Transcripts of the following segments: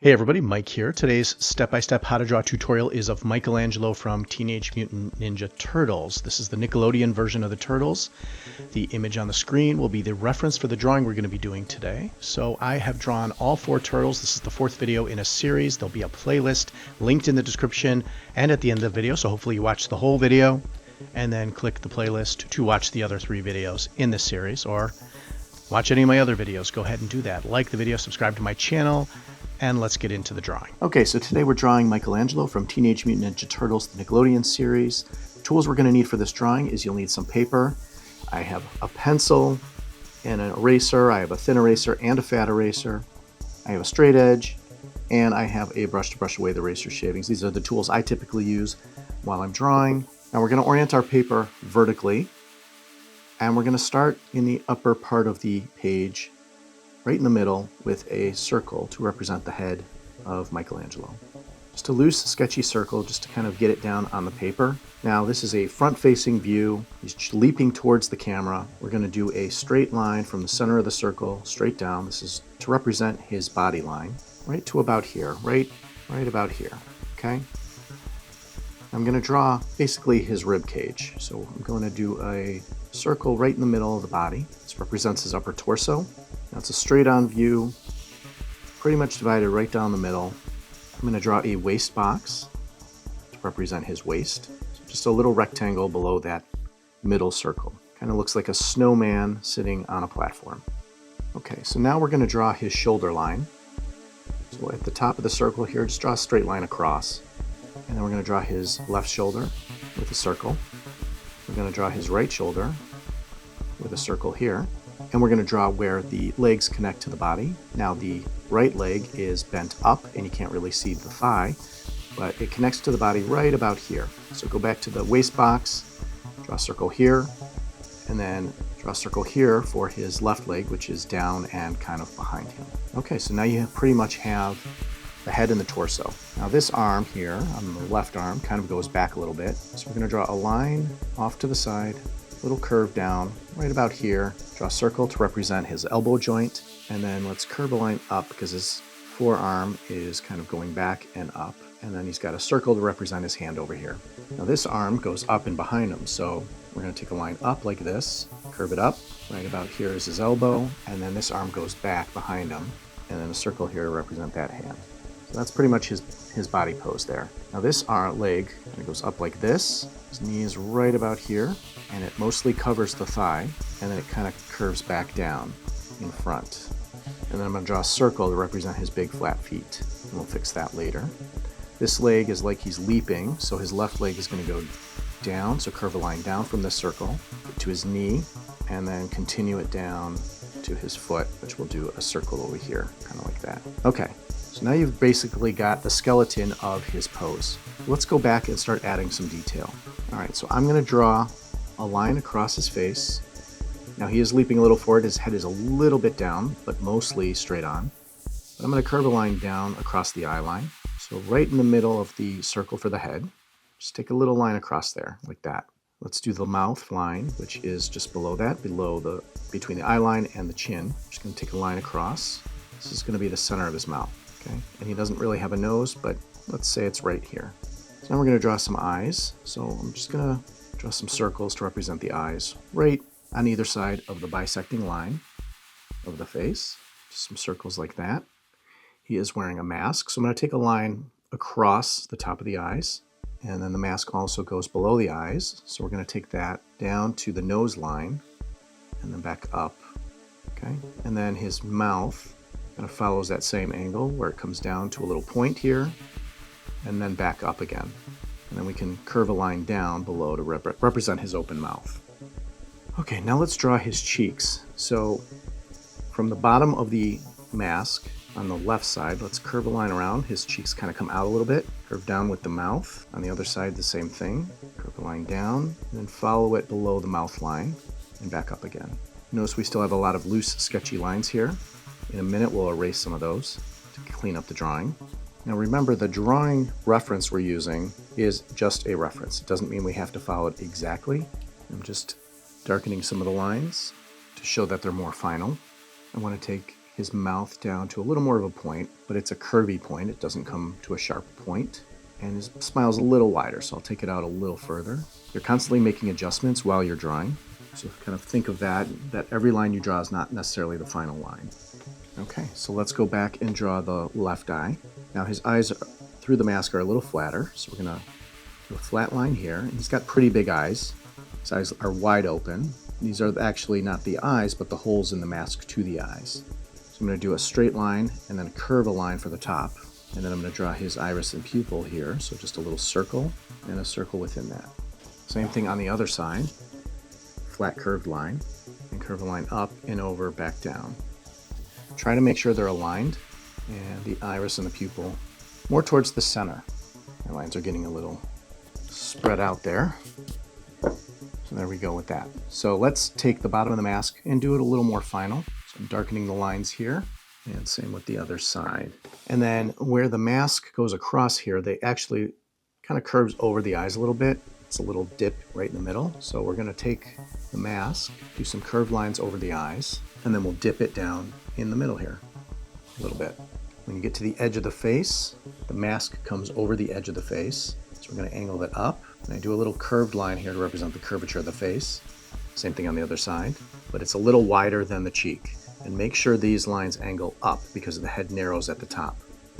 Hey everybody, Mike here. Today's step-by-step how to draw tutorial is of Michelangelo from Teenage Mutant Ninja Turtles. This is the Nickelodeon version of the Turtles. The image on the screen will be the reference for the drawing we're going to be doing today. So I have drawn all 4 turtles. This is the 4th video in a series. There'll be a playlist linked in the description and at the end of the video, so hopefully you watch the whole video and then click the playlist to watch the other 3 videos in this series, or watch any of my other videos. Go ahead and do that. Like the video, subscribe to my channel, and let's get into the drawing. Okay, so today we're drawing Michelangelo from Teenage Mutant Ninja Turtles, the Nickelodeon series. The tools we're going to need for this drawing is you'll need some paper. I have a pencil and an eraser. I have a thin eraser and a fat eraser. I have a straight edge, and I have a brush to brush away the eraser shavings. These are the tools I typically use while I'm drawing. Now we're going to orient our paper vertically, and we're going to start in the upper part of the page, right in the middle, with a circle to represent the head of Michelangelo. Just a loose, sketchy circle just to kind of get it down on the paper. Now this is a front-facing view. He's leaping towards the camera. We're going to do a straight line from the center of the circle straight down. This is to represent his body line, right to about here, right about here, okay? I'm going to draw basically his rib cage. So I'm going to do a circle right in the middle of the body. This represents his upper torso. Now it's a straight-on view, pretty much divided right down the middle. I'm going to draw a waist box to represent his waist. So just a little rectangle below that middle circle. Kind of looks like a snowman sitting on a platform. Okay, so now we're going to draw his shoulder line. So at the top of the circle here, just draw a straight line across. And then we're going to draw his left shoulder with a circle. We're going to draw his right shoulder with a circle here. And we're going to draw where the legs connect to the body. Now the right leg is bent up and you can't really see the thigh, but it connects to the body right about here. So go back to the waist box, draw a circle here, and then draw a circle here for his left leg, which is down and kind of behind him. Okay, so now you pretty much have the head and the torso. Now this arm here, on the left arm, kind of goes back a little bit. So we're going to draw a line off to the side, little curve down right about here. Draw a circle to represent his elbow joint, and then let's curve a line up because his forearm is kind of going back and up, and then he's got a circle to represent his hand over here. Now this arm goes up and behind him, so we're going to take a line up like this, curve it up, right about here is his elbow, and then this arm goes back behind him, and then a circle here to represent that hand. So that's pretty much his body pose there. Now this leg kind of goes up like this, his knee is right about here, and it mostly covers the thigh, and then it kind of curves back down in front. And then I'm going to draw a circle to represent his big flat feet, and we'll fix that later. This leg is like he's leaping, so his left leg is going to go down, so curve a line down from this circle to his knee, and then continue it down to his foot, which we'll do a circle over here, kind of like that. Okay, so now you've basically got the skeleton of his pose. Let's go back and start adding some detail. All right, so I'm going to draw a line across his face. Now he is leaping a little forward, his head is a little bit down, but mostly straight on. But I'm going to curve a line down across the eye line. So right in the middle of the circle for the head, just take a little line across there, like that. Let's do the mouth line, which is just below that, between the eye line and the chin. I'm just going to take a line across. This is going to be the center of his mouth, okay? And he doesn't really have a nose, but let's say it's right here. So now we're going to draw some eyes. So I'm just going to draw some circles to represent the eyes right on either side of the bisecting line of the face. Just some circles like that. He is wearing a mask, so I'm going to take a line across the top of the eyes, and then the mask also goes below the eyes, so we're going to take that down to the nose line and then back up, okay? And then his mouth kind of follows that same angle where it comes down to a little point here and then back up again. And then we can curve a line down below to represent his open mouth. Okay, now let's draw his cheeks. So from the bottom of the mask on the left side, let's curve a line around. His cheeks kind of come out a little bit. Curve down with the mouth. On the other side, the same thing. Curve a line down, and then follow it below the mouth line and back up again. Notice we still have a lot of loose, sketchy lines here. In a minute, we'll erase some of those to clean up the drawing. Now remember, the drawing reference we're using is just a reference. It doesn't mean we have to follow it exactly. I'm just darkening some of the lines to show that they're more final. I want to take his mouth down to a little more of a point, but it's a curvy point. It doesn't come to a sharp point. And his smile's a little wider, so I'll take it out a little further. You're constantly making adjustments while you're drawing. So kind of think of that every line you draw is not necessarily the final line. Okay, so let's go back and draw the left eye. Now his eyes through the mask are a little flatter, so we're gonna do a flat line here. And he's got pretty big eyes. His eyes are wide open. These are actually not the eyes, but the holes in the mask to the eyes. So I'm gonna do a straight line and then curve a line for the top. And then I'm going to draw his iris and pupil here, so just a little circle and a circle within that. Same thing on the other side, flat curved line, and curve a line up and over, back down. Try to make sure they're aligned, and the iris and the pupil more towards the center. My lines are getting a little spread out there. So there we go with that. So let's take the bottom of the mask and do it a little more final. So I'm darkening the lines here. And same with the other side. And then where the mask goes across here, they actually kind of curves over the eyes a little bit. It's a little dip right in the middle. So we're going to take the mask, do some curved lines over the eyes, and then we'll dip it down in the middle here a little bit. When you get to the edge of the face, the mask comes over the edge of the face. So we're going to angle that up. And I do a little curved line here to represent the curvature of the face. Same thing on the other side, but it's a little wider than the cheek. And make sure these lines angle up because the head narrows at the top.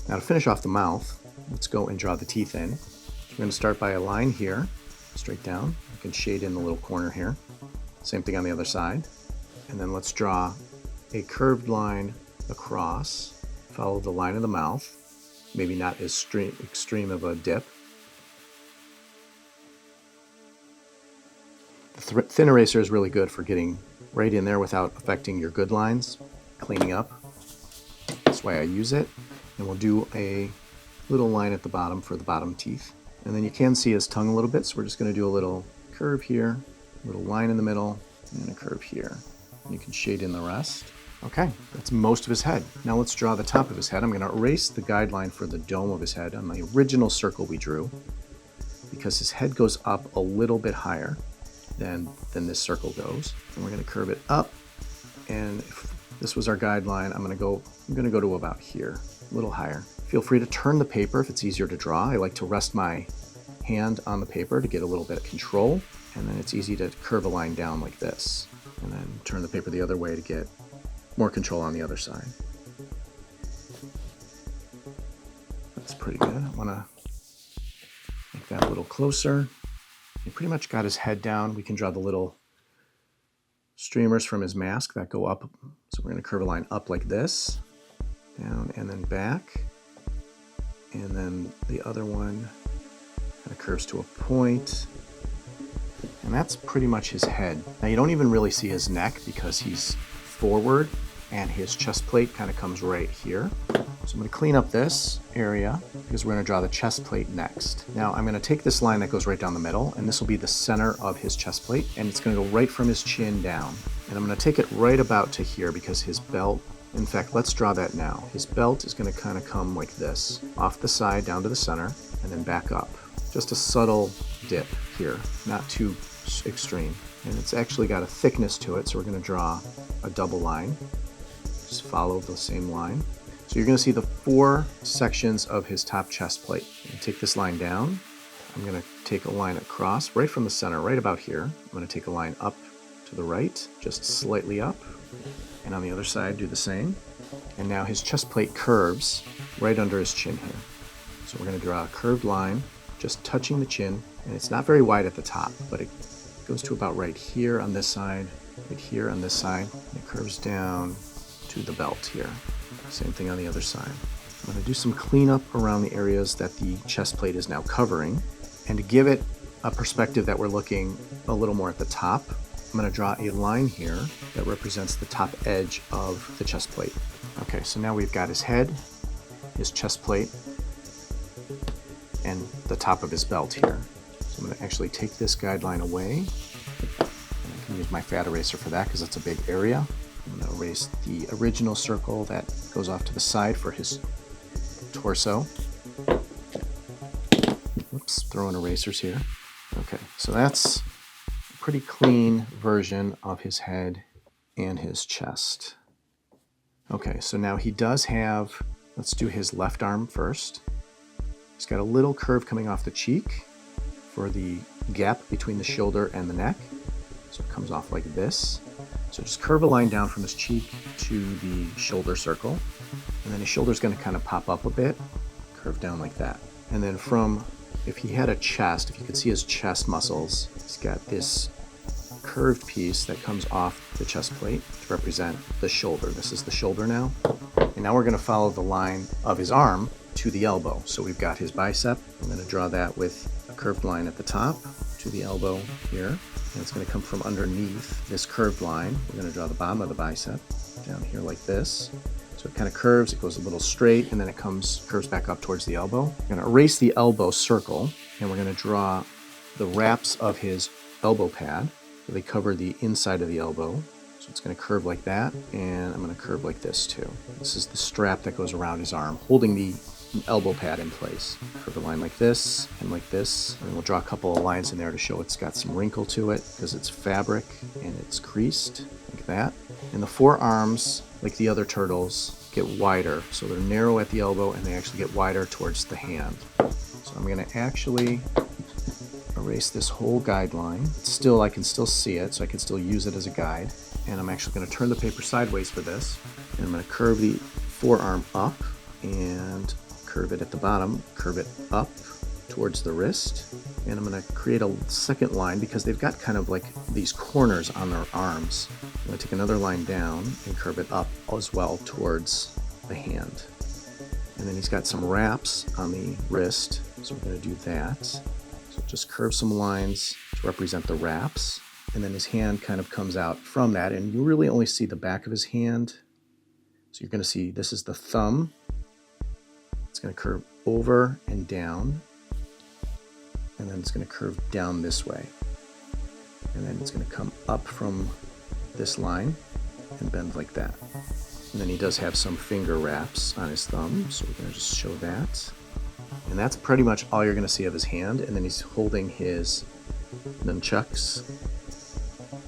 Now to finish off the mouth, let's go and draw the teeth in. We're going to start by a line here, straight down. You can shade in the little corner here. Same thing on the other side. And then let's draw a curved line across, follow the line of the mouth, maybe not as extreme of a dip. The thin eraser is really good for getting right in there without affecting your good lines, cleaning up. That's why I use it. And we'll do a little line at the bottom for the bottom teeth. And then you can see his tongue a little bit, so we're just going to do a little curve here, a little line in the middle, and a curve here. And you can shade in the rest. Okay, that's most of his head. Now let's draw the top of his head. I'm going to erase the guideline for the dome of his head on the original circle we drew, because his head goes up a little bit higher than this circle goes. And we're going to curve it up. And if this was our guideline, I'm going to go to about here, a little higher. Feel free to turn the paper if it's easier to draw. I like to rest my hand on the paper to get a little bit of control. And then it's easy to curve a line down like this. And then turn the paper the other way to get more control on the other side. That's pretty good. I want to make that a little closer. He pretty much got his head down. We can draw the little streamers from his mask that go up. So we're going to curve a line up like this, down and then back. And then the other one kind of curves to a point. And that's pretty much his head. Now you don't even really see his neck because he's forward and his chest plate kind of comes right here. So I'm going to clean up this area because we're going to draw the chest plate next. Now I'm going to take this line that goes right down the middle, and this will be the center of his chest plate, and it's going to go right from his chin down. And I'm going to take it right about to here because his belt, in fact, let's draw that now. His belt is going to kind of come like this, off the side down to the center, and then back up. Just a subtle dip here, not too extreme. And it's actually got a thickness to it, so we're going to draw a double line. Just follow the same line. So you're going to see the 4 sections of his top chest plate. And take this line down. I'm going to take a line across right from the center, right about here. I'm going to take a line up to the right, just slightly up. And on the other side, do the same. And now his chest plate curves right under his chin here. So we're going to draw a curved line, just touching the chin. And it's not very wide at the top, but it goes to about right here on this side, right here on this side. And it curves down to the belt here. Same thing on the other side. I'm going to do some cleanup around the areas that the chest plate is now covering. And to give it a perspective that we're looking a little more at the top, I'm going to draw a line here that represents the top edge of the chest plate. Okay, so now we've got his head, his chest plate, and the top of his belt here. So I'm going to actually take this guideline away. And I can use my fat eraser for that because it's a big area. I'm going to erase the original circle that goes off to the side for his torso. Oops, throwing erasers here. Okay, so that's a pretty clean version of his head and his chest. Okay, so now he does have, let's do his left arm first. He's got a little curve coming off the cheek for the gap between the shoulder and the neck. So it comes off like this. So just curve a line down from his cheek to the shoulder circle. And then his shoulder's going to kind of pop up a bit, curve down like that. And then from, if he had a chest, if you could see his chest muscles, he's got this curved piece that comes off the chest plate to represent the shoulder. This is the shoulder now. And now we're going to follow the line of his arm to the elbow. So we've got his bicep. I'm going to draw that with a curved line at the top to the elbow here. And it's going to come from underneath this curved line. We're going to draw the bottom of the bicep down here like this. So it kind of curves, it goes a little straight, and then it curves back up towards the elbow. We're going to erase the elbow circle, and we're going to draw the wraps of his elbow pad. So they cover the inside of the elbow. So it's going to curve like that, and I'm going to curve like this too. This is the strap that goes around his arm, holding the elbow pad in place. Curve a line like this, and like this, and we'll draw a couple of lines in there to show it's got some wrinkle to it, because it's fabric, and it's creased, like that. And the forearms, like the other turtles, get wider. So they're narrow at the elbow, and they actually get wider towards the hand. So I'm going to actually erase this whole guideline. Still, I can still see it, so I can still use it as a guide. And I'm actually going to turn the paper sideways for this. And I'm going to curve the forearm up and curve it at the bottom, curve it up towards the wrist. And I'm going to create a second line because they've got kind of like these corners on their arms. I'm going to take another line down and curve it up as well towards the hand. And then he's got some wraps on the wrist, so we're going to do that. So just curve some lines to represent the wraps. And then his hand kind of comes out from that, and you really only see the back of his hand. So you're going to see this is the thumb. It's going to curve over and down, and then it's going to curve down this way. And then it's going to come up from this line and bend like that. And then he does have some finger wraps on his thumb, so we're going to just show that. And that's pretty much all you're going to see of his hand. And then he's holding his nunchucks.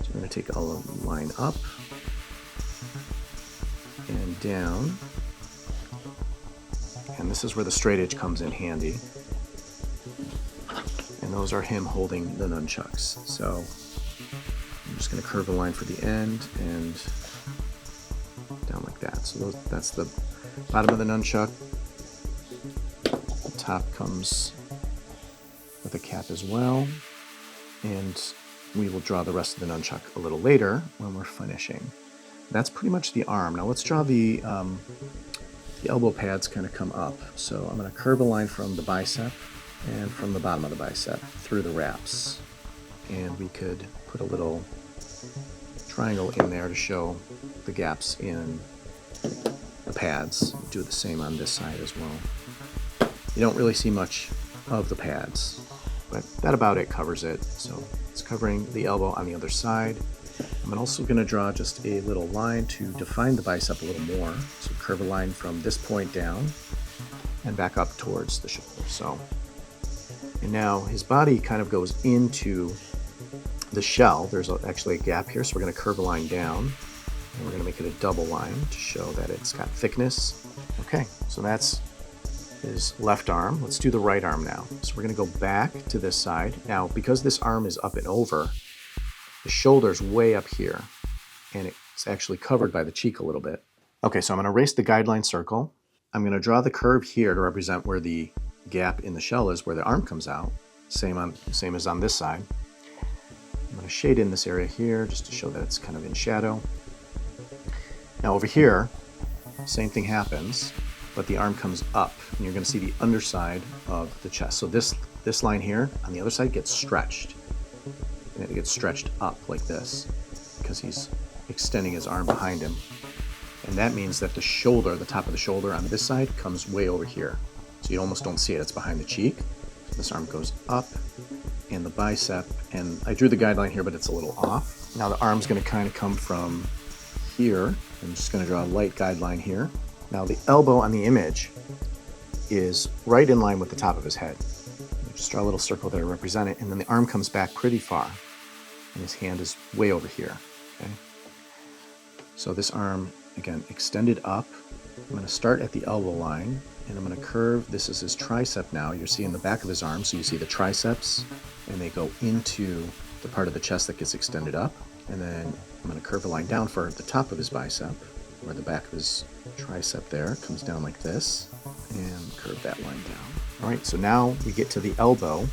So we're going to take a line up and down. And this is where the straight edge comes in handy. And those are him holding the nunchucks. So I'm just going to curve a line for the end and down like that. So that's the bottom of the nunchuck. The top comes with a cap as well. And we will draw the rest of the nunchuck a little later when we're finishing. That's pretty much the arm. Now let's draw the elbow pads kind of come up. So I'm going to curve a line from the bicep and from the bottom of the bicep through the wraps. And we could put a little triangle in there to show the gaps in the pads. Do the same on this side as well. You don't really see much of the pads, but that about it covers it. So it's covering the elbow on the other side. I'm also going to draw just a little line to define the bicep a little more. So curve a line from this point down and back up towards the shoulder. So, and now his body kind of goes into the shell. There's actually a gap here, so we're going to curve a line down, and we're going to make it a double line to show that it's got thickness. Okay, so that's his left arm. Let's do the right arm now. So we're going to go back to this side. Now, because this arm is up and over, the shoulder's way up here, and it's actually covered by the cheek a little bit. Okay, so I'm going to erase the guideline circle. I'm going to draw the curve here to represent where the gap in the shell is, where the arm comes out. Same as on this side. I'm going to shade in this area here just to show that it's kind of in shadow. Now over here, same thing happens, but the arm comes up, and you're going to see the underside of the chest. So this line here on the other side gets stretched. And it gets stretched up like this because he's extending his arm behind him. And that means that the shoulder, the top of the shoulder on this side, comes way over here. So you almost don't see it. It's behind the cheek. So this arm goes up, and the bicep, and I drew the guideline here, but it's a little off. Now the arm's going to kind of come from here. I'm just going to draw a light guideline here. Now the elbow on the image is right in line with the top of his head. Just draw a little circle there to represent it, and then the arm comes back pretty far, and his hand is way over here. Okay, so this arm again, extended up. I'm going to start at the elbow line, and I'm going to curve. This is his tricep now. You're seeing the back of his arm, so you see the triceps, and they go into the part of the chest that gets extended up. And then I'm going to curve a line down for the top of his bicep, where the back of his tricep there comes down like this, and curve that line down. All right, so now we get to the elbow,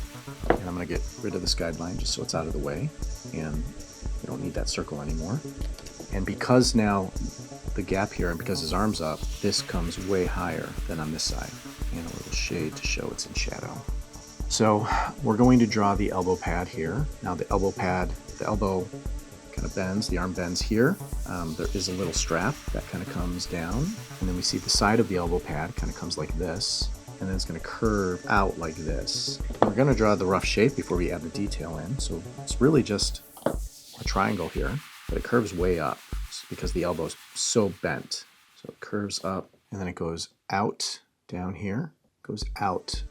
and I'm going to get rid of this guideline just so it's out of the way, and we don't need that circle anymore. And because now the gap here, and because his arm's up, this comes way higher than on this side, and a little shade to show it's in shadow. So we're going to draw the elbow pad here. Now the elbow kind of bends, the arm bends here. There is a little strap that kind of comes down, and then we see the side of the elbow pad kind of comes like this, and then it's going to curve out like this. We're going to draw the rough shape before we add the detail in, so it's really just a triangle here, but it curves way up because the elbow is so bent. So it curves up, and then it goes out down here, goes out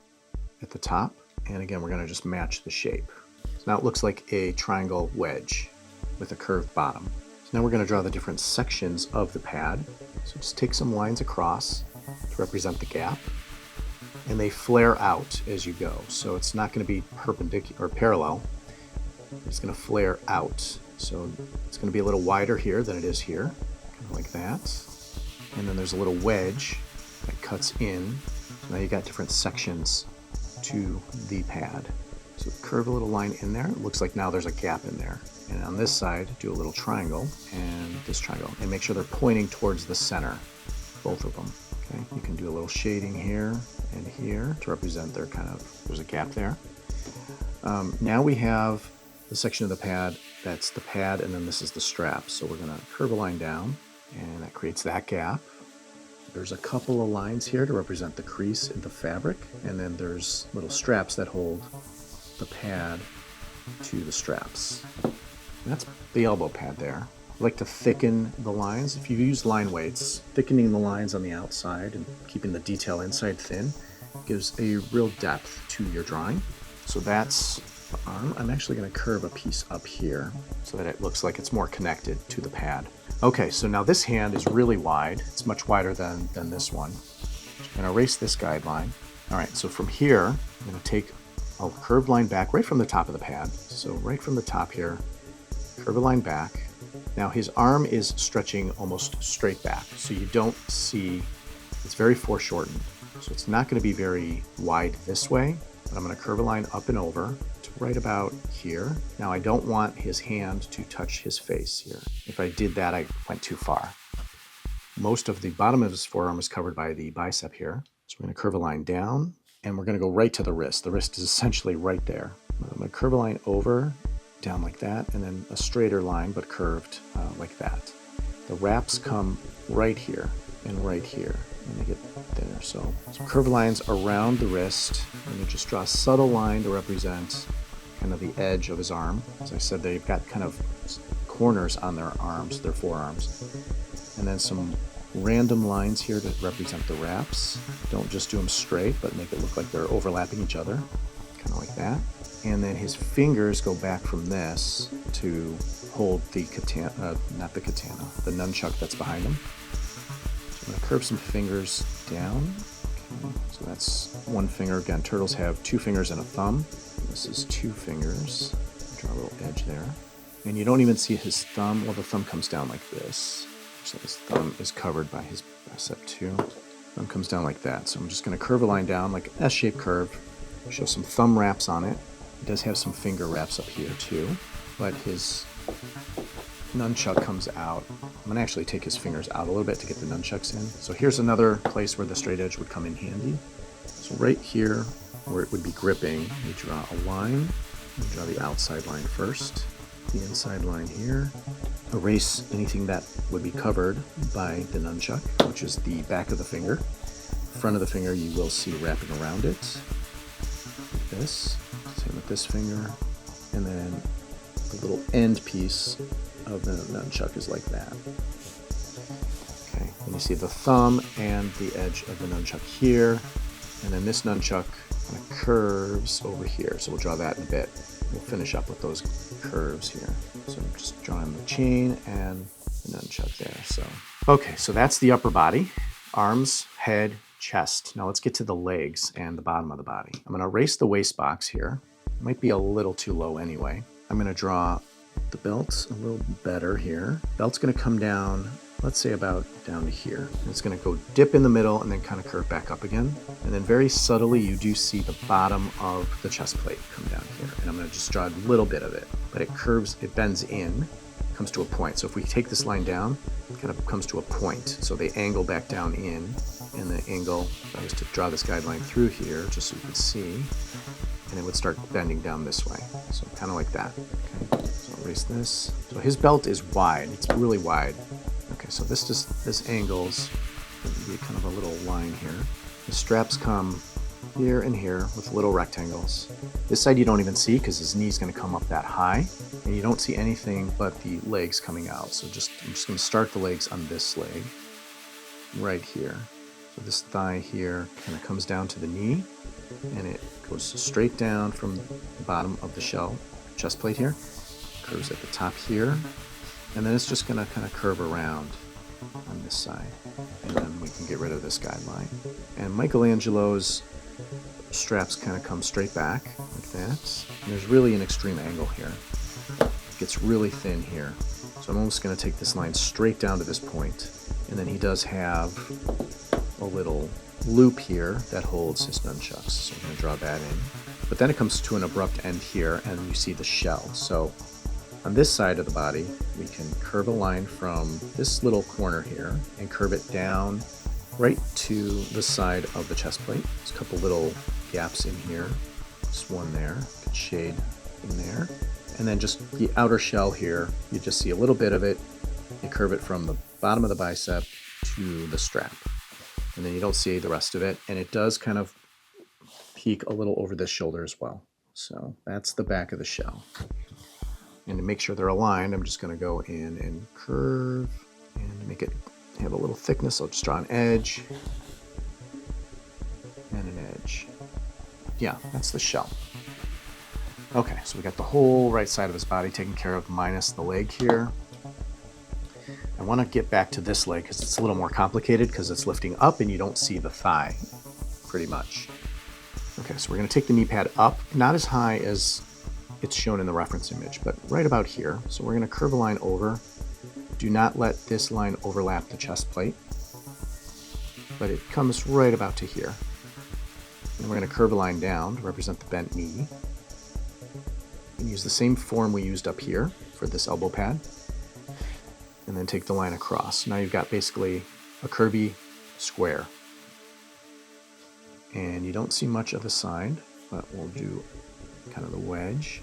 at the top, and again we're going to just match the shape. So now it looks like a triangle wedge with a curved bottom. So now we're going to draw the different sections of the pad. So just take some lines across to represent the gap, and they flare out as you go. So it's not going to be perpendicular or parallel. It's going to flare out. So it's going to be a little wider here than it is here, kind of like that. And then there's a little wedge that cuts in. So now you got different sections to the pad. So curve a little line in there. It looks like now there's a gap in there. And on this side, do a little triangle and this triangle, and make sure they're pointing towards the center, both of them. Okay, you can do a little shading here and here to represent their there's a gap there. Now we have the section of the pad that's the pad, and then this is the strap. So we're going to curve a line down, and that creates that gap. There's a couple of lines here to represent the crease in the fabric, and then there's little straps that hold the pad to the straps. And that's the elbow pad there. I like to thicken the lines. If you use line weights, thickening the lines on the outside and keeping the detail inside thin gives a real depth to your drawing. So that's the arm. I'm actually going to curve a piece up here so that it looks like it's more connected to the pad. Okay, so now this hand is really wide. It's much wider than this one. I'm going to erase this guideline. All right, so from here, I'm going to take a curved line back right from the top of the pad. So right from the top here, curve a line back. Now his arm is stretching almost straight back, so you don't see, it's very foreshortened. So it's not going to be very wide this way, but I'm going to curve a line up and over to right about here. Now I don't want his hand to touch his face here. If I did that, I went too far. Most of the bottom of his forearm is covered by the bicep here. So we're going to curve a line down, and we're going to go right to the wrist. The wrist is essentially right there. I'm going to curve a line over, down like that, and then a straighter line but curved like that. The wraps come right here and right here, and they get thinner. So some curved lines around the wrist, and you just draw a subtle line to represent kind of the edge of his arm. As I said, they've got kind of corners on their arms, their forearms, and then some random lines here to represent the wraps. Don't just do them straight, but make it look like they're overlapping each other, kind of like that. And then his fingers go back from this to hold the katana, not the katana, the nunchuck that's behind him. So I'm going to curve some fingers down. Okay. So that's one finger. Again, turtles have 2 fingers and a thumb. This is 2 fingers. Draw a little edge there. And you don't even see his thumb. Well, the thumb comes down like this. So his thumb is covered by his bicep too. Thumb comes down like that. So I'm just going to curve a line down like an S-shaped curve. Show some thumb wraps on it. It does have some finger wraps up here too, but his nunchuck comes out. I'm going to actually take his fingers out a little bit to get the nunchucks in. So here's another place where the straight edge would come in handy. So right here where it would be gripping, you draw a line. You draw the outside line first, the inside line here. Erase anything that would be covered by the nunchuck, which is the back of the finger. Front of the finger you will see wrapping around it, like this. Same with this finger, and then the little end piece of the nunchuck is like that. Okay, and you see the thumb and the edge of the nunchuck here, and then this nunchuck kind of curves over here, so we'll draw that in a bit. We'll finish up with those curves here. So I'm just drawing the chain and the nunchuck there. So Okay, so that's the upper body, arms, head, chest. Now let's get to the legs and the bottom of the body. I'm going to erase the waist box here. It might be a little too low anyway. I'm going to draw the belt a little better here. Belt's going to come down, let's say about down to here. It's going to go dip in the middle and then kind of curve back up again. And then very subtly you do see the bottom of the chest plate come down here. And I'm going to just draw a little bit of it, but it curves, it bends in, comes to a point. So if we take this line down, it kind of comes to a point. So they angle back down in, and the angle, if I was to draw this guideline through here, just so you can see, and it would start bending down this way. So kind of like that. Okay, so erase this. So his belt is wide, it's really wide. Okay, so this angles, it'll be kind of a little line here. The straps come here and here with little rectangles. This side you don't even see because his knee's going to come up that high, and you don't see anything but the legs coming out. So I'm just going to start the legs on this leg right here. So this thigh here kind of comes down to the knee, and it goes straight down from the bottom of the shell chest plate here, curves at the top here, and then it's just going to kind of curve around on this side, and then we can get rid of this guideline. And Michelangelo's straps kind of come straight back like that, and there's really an extreme angle here. It gets really thin here, so I'm almost going to take this line straight down to this point, and then he does have a little loop here that holds his nunchucks, so I'm going to draw that in. But then it comes to an abrupt end here, and you see the shell. So on this side of the body, we can curve a line from this little corner here and curve it down right to the side of the chest plate. There's a couple little gaps in here, just one there, good shade in there. And then just the outer shell here, you just see a little bit of it. You curve it from the bottom of the bicep to the strap. And then you don't see the rest of it. And it does kind of peek a little over the shoulder as well. So that's the back of the shell. And to make sure they're aligned, I'm just going to go in and curve, and to make it have a little thickness, I'll just draw an edge and an edge. Yeah, that's the shell. Okay, so we got the whole right side of his body taken care of, minus the leg here. I want to get back to this leg because it's a little more complicated because it's lifting up and you don't see the thigh pretty much. Okay, so we're going to take the knee pad up, not as high as it's shown in the reference image, but right about here. So we're going to curve a line over. Do not let this line overlap the chest plate, but it comes right about to here. And we're going to curve a line down to represent the bent knee. And use the same form we used up here for this elbow pad, and then take the line across. Now you've got basically a curvy square. And you don't see much of the side, but we'll do kind of the wedge.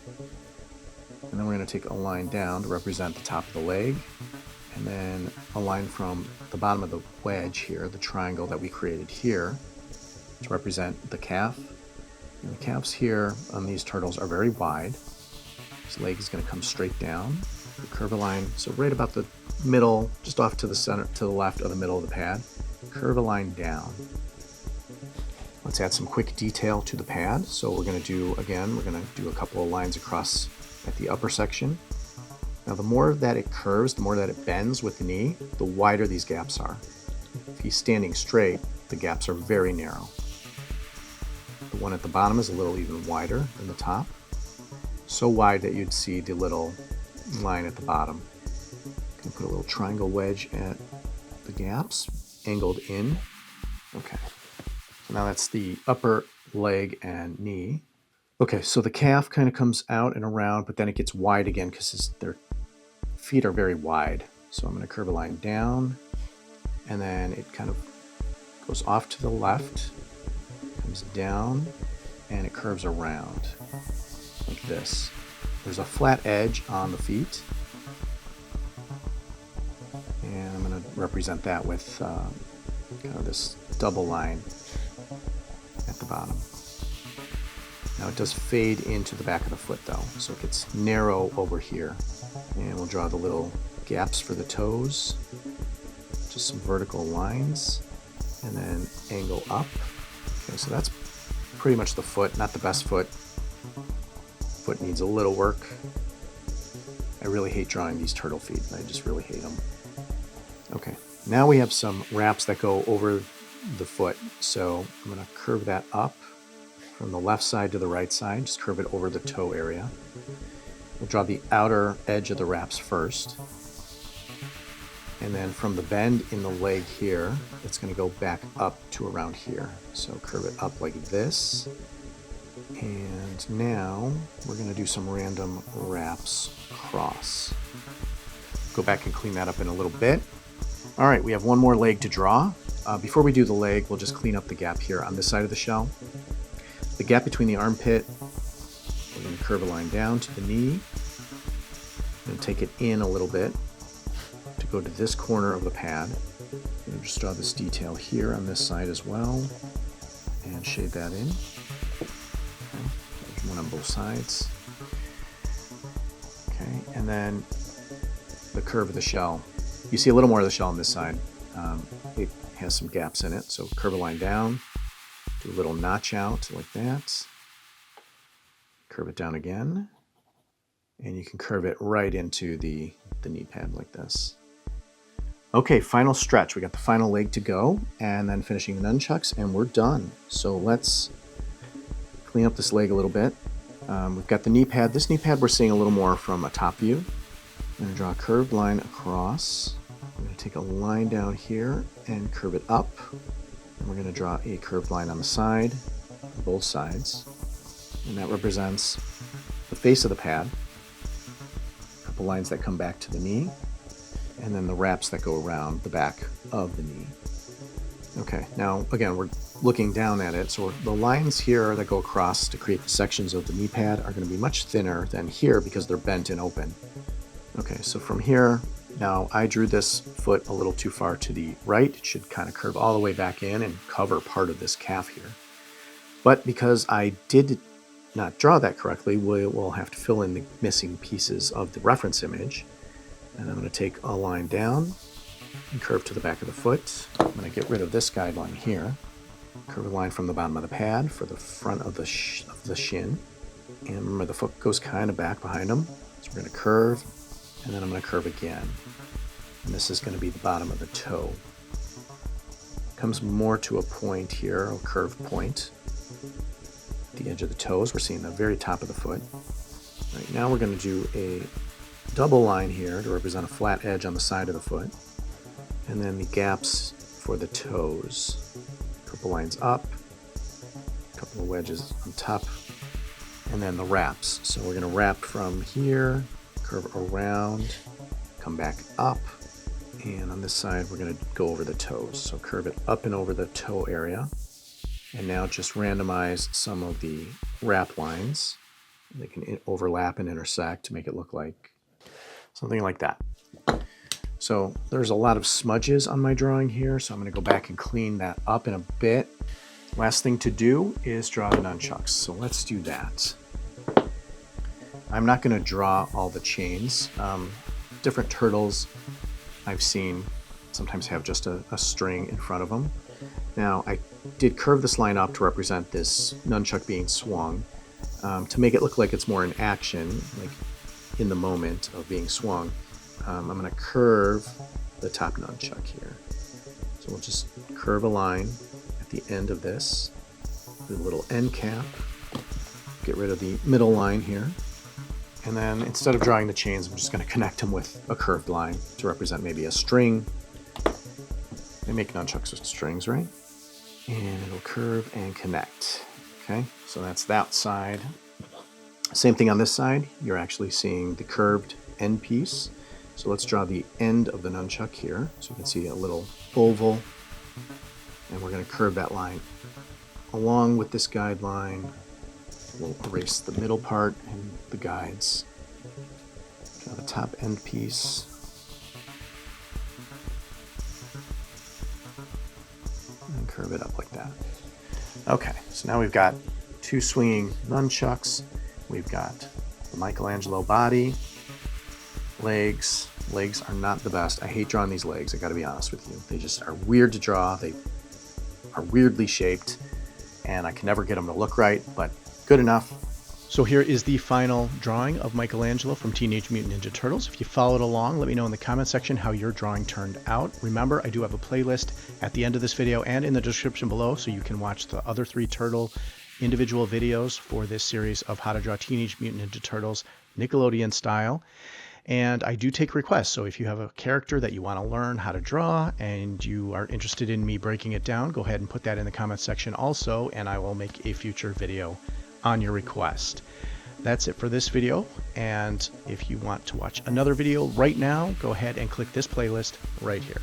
And then we're going to take a line down to represent the top of the leg, and then a line from the bottom of the wedge here, the triangle that we created here, to represent the calf. And the calves here on these turtles are very wide. His leg is going to come straight down. We curve a line, so right about the middle, just off to the center, to the left of the middle of the pad. Curve a line down. Let's add some quick detail to the pad. So we're going to do, again, we're going to do a couple of lines across at the upper section. Now the more that it curves, the more that it bends with the knee, the wider these gaps are. If he's standing straight, the gaps are very narrow. The one at the bottom is a little even wider than the top. So wide that you'd see the little line at the bottom. Can put a little triangle wedge at the gaps, angled in. Okay. Now that's the upper leg and knee. Okay, so the calf kind of comes out and around, but then it gets wide again because their feet are very wide. So I'm going to curve a line down, and then it kind of goes off to the left, comes down, and it curves around like this. There's a flat edge on the feet, and I'm going to represent that with kind of this double line at the bottom. Now it does fade into the back of the foot though, so it gets narrow over here. And we'll draw the little gaps for the toes, just some vertical lines, and then angle up. Okay, so that's pretty much the foot, not the best foot. Foot needs a little work. I really hate drawing these turtle feet. I just really hate them. Okay, Now we have some wraps that go over the foot. So I'm going to curve that up from the left side to the right side. Just curve it over the toe area. We'll draw the outer edge of the wraps first. And then from the bend in the leg here, it's going to go back up to around here. So curve it up like this. And now we're going to do some random wraps across. Go back and clean that up in a little bit. All right, we have one more leg to draw. Before we do the leg, we'll just clean up the gap here on this side of the shell. The gap between the armpit, we're going to curve a line down to the knee and take it in a little bit to go to this corner of the pad. And just draw this detail here on this side as well and shade that in. Okay. There's one on both sides. Okay, and then the curve of the shell. You see a little more of the shell on this side. It has some gaps in it, so curve a line down, do a little notch out like that, curve it down again, and you can curve it right into the knee pad like this. Okay, final stretch. We got the final leg to go, and then finishing the nunchucks, and we're done. So let's clean up this leg a little bit. We've got the knee pad. This knee pad we're seeing a little more from a top view. I'm going to draw a curved line across. I'm going to take a line down here and curve it up. And we're going to draw a curved line on the side, on both sides. And that represents the face of the pad. A couple lines that come back to the knee. And then the wraps that go around the back of the knee. Okay, now again, we're looking down at it. So the lines here that go across to create the sections of the knee pad are going to be much thinner than here because they're bent and open. Okay, so from here, now I drew this foot a little too far to the right. It should kind of curve all the way back in and cover part of this calf here. But because I did not draw that correctly, we'll have to fill in the missing pieces of the reference image. And I'm going to take a line down and curve to the back of the foot. I'm going to get rid of this guideline here. Curve a line from the bottom of the pad for the front of the shin. And remember, the foot goes kind of back behind them. So we're going to curve. And then I'm going to curve again. And this is going to be the bottom of the toe. Comes more to a point here, a curved point. At the edge of the toes, we're seeing the very top of the foot. Right now we're going to do a double line here to represent a flat edge on the side of the foot. And then the gaps for the toes. A couple lines up, a couple of wedges on top, and then the wraps. So we're going to wrap from here, curve around, come back up, and on this side we're going to go over the toes. So curve it up and over the toe area, and now just randomize some of the wrap lines. They can overlap and intersect to make it look like something like that. So there's a lot of smudges on my drawing here, so I'm going to go back and clean that up in a bit. Last thing to do is draw the nunchucks, so let's do that. I'm not going to draw all the chains. Different turtles I've seen sometimes have just a string in front of them. Now I did curve this line up to represent this nunchuck being swung to make it look like it's more in action, like in the moment of being swung. I'm going to curve the top nunchuck here. So we'll just curve a line at the end of this, do a little end cap, get rid of the middle line here. And then instead of drawing the chains, I'm just going to connect them with a curved line to represent maybe a string. They make nunchucks with strings, right? And it'll curve and connect. Okay, so that's that side. Same thing on this side. You're actually seeing the curved end piece. So let's draw the end of the nunchuck here. So you can see a little oval. And we're going to curve that line along with this guideline. We'll erase the middle part and the guides. Draw the top end piece. And curve it up like that. Okay, so now we've got two swinging nunchucks. We've got the Michelangelo body, legs. Legs are not the best. I hate drawing these legs, I gotta be honest with you. They just are weird to draw. They are weirdly shaped, and I can never get them to look right, but good enough. So here is the final drawing of Michelangelo from Teenage Mutant Ninja Turtles. If you followed along, let me know in the comment section how your drawing turned out. Remember, I do have a playlist at the end of this video and in the description below, so you can watch the other 3 turtle individual videos for this series of how to draw Teenage Mutant Ninja Turtles Nickelodeon style. And I do take requests, so if you have a character that you want to learn how to draw and you are interested in me breaking it down, go ahead and put that in the comment section also, and I will make a future video on your request. That's it for this video, and if you want to watch another video right now, go ahead and click this playlist right here.